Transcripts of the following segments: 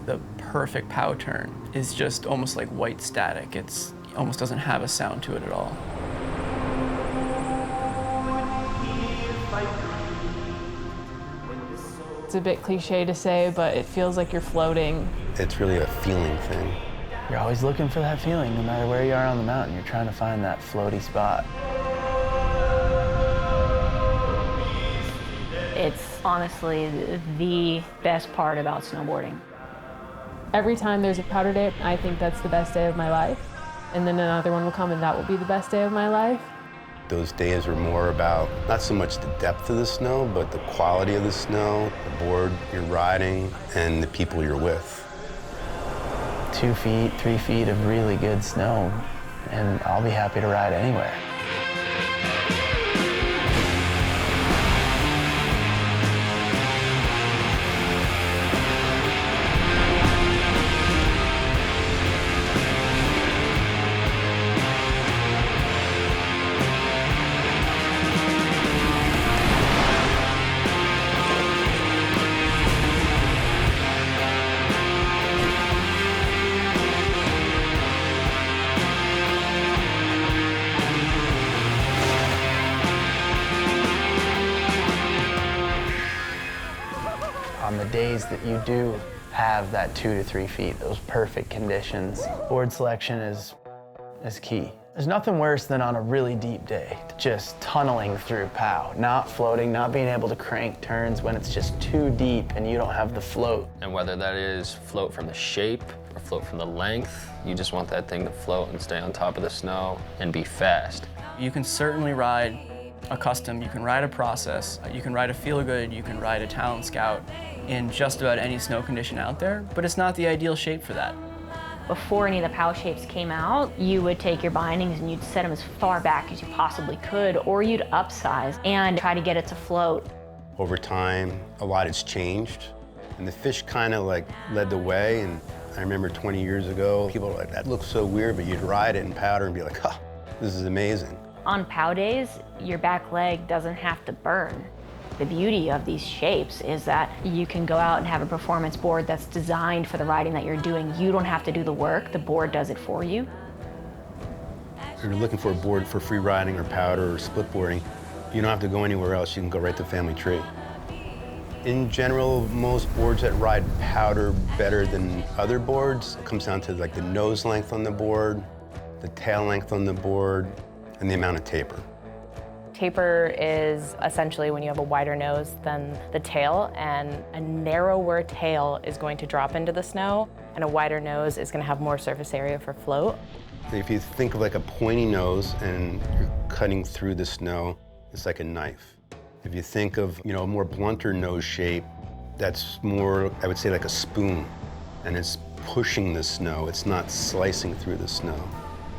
The perfect pow turn is just almost like white static. It almost doesn't have a sound to it at all. It's a bit cliche to say, but it feels like you're floating. It's really a feeling thing. You're always looking for that feeling, no matter where you are on the mountain. You're trying to find that floaty spot. It's honestly the best part about snowboarding. Every time there's a powder day, I think that's the best day of my life. And then another one will come and that will be the best day of my life. Those days are more about not so much the depth of the snow, but the quality of the snow, the board you're riding, and the people you're with. 2 feet, 3 feet of really good snow, and I'll be happy to ride anywhere. On the days that you do have that 2 to 3 feet, those perfect conditions, board selection is key. There's nothing worse than on a really deep day, just tunneling through POW, not floating, not being able to crank turns when it's just too deep and you don't have the float. And whether that is float from the shape or float from the length, you just want that thing to float and stay on top of the snow and be fast. You can certainly ride a custom, you can ride a process, you can ride a feel-good, you can ride a talent scout in just about any snow condition out there, but it's not the ideal shape for that. Before any of the POW shapes came out, you would take your bindings and you'd set them as far back as you possibly could, or you'd upsize and try to get it to float. Over time, a lot has changed, and the fish kind of like led the way. And I remember 20 years ago, people were like, that looks so weird, but you'd ride it in powder and be like, oh, this is amazing. On POW days, your back leg doesn't have to burn. The beauty of these shapes is that you can go out and have a performance board that's designed for the riding that you're doing. You don't have to do the work, the board does it for you. If you're looking for a board for free riding or powder or split boarding, you don't have to go anywhere else. You can go right to Family Tree. In general, most boards that ride powder better than other boards, it comes down to like the nose length on the board, the tail length on the board, and the amount of taper. Taper is essentially when you have a wider nose than the tail, and a narrower tail is going to drop into the snow, and a wider nose is going to have more surface area for float. If you think of like a pointy nose and you're cutting through the snow, it's like a knife. If you think of, a more blunter nose shape, that's more, I would say, like a spoon, and it's pushing the snow. It's not slicing through the snow.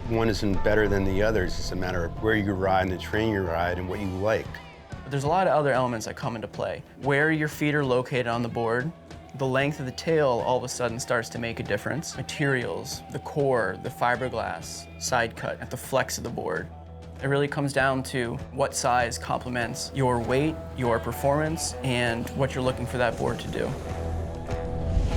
One isn't better than the other. It's just a matter of where you ride and the terrain you ride and what you like. But there's a lot of other elements that come into play. Where your feet are located on the board, the length of the tail all of a sudden starts to make a difference. Materials, the core, the fiberglass, side cut, at the flex of the board. It really comes down to what size complements your weight, your performance, and what you're looking for that board to do.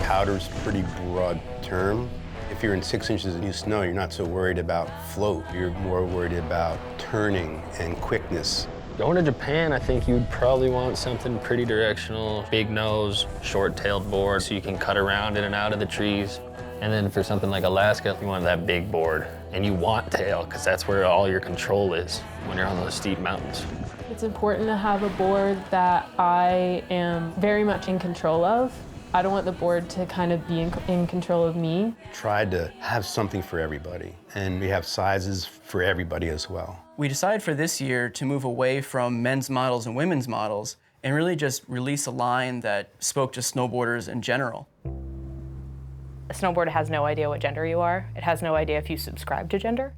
Powder's a pretty broad term. If you're in 6 inches of new snow, you're not so worried about float. You're more worried about turning and quickness. Going to Japan, I think you'd probably want something pretty directional, big nose, short-tailed board, so you can cut around in and out of the trees. And then for something like Alaska, you want that big board. And you want tail, because that's where all your control is when you're on those steep mountains. It's important to have a board that I am very much in control of. I don't want the board to kind of be in control of me. Tried to have something for everybody, and we have sizes for everybody as well. We decided for this year to move away from men's models and women's models and really just release a line that spoke to snowboarders in general. A snowboarder has no idea what gender you are. It has no idea if you subscribe to gender.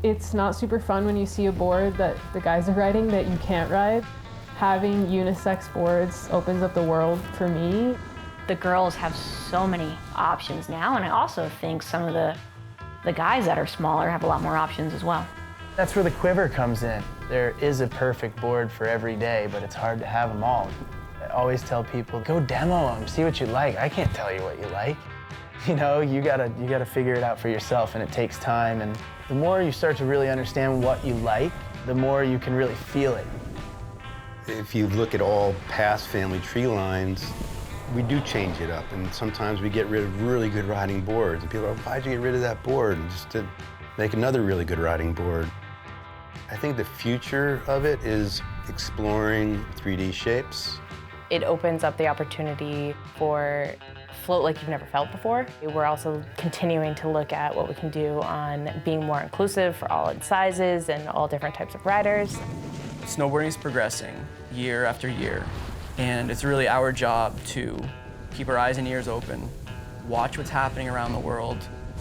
It's not super fun when you see a board that the guys are riding that you can't ride. Having unisex boards opens up the world for me. The girls have so many options now, and I also think some of the guys that are smaller have a lot more options as well. That's where the quiver comes in. There is a perfect board for every day, but it's hard to have them all. I always tell people, go demo them, see what you like. I can't tell you what you like. You know, you gotta figure it out for yourself, and it takes time. And the more you start to really understand what you like, the more you can really feel it. If you look at all past family tree lines, we do change it up, and sometimes we get rid of really good riding boards, and people are, why'd you get rid of that board? And just to make another really good riding board. I think the future of it is exploring 3D shapes. It opens up the opportunity for float like you've never felt before. We're also continuing to look at what we can do on being more inclusive for all sizes and all different types of riders. Snowboarding is progressing year after year, and it's really our job to keep our eyes and ears open, watch what's happening around the world,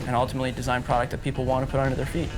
and ultimately design product that people want to put under their feet.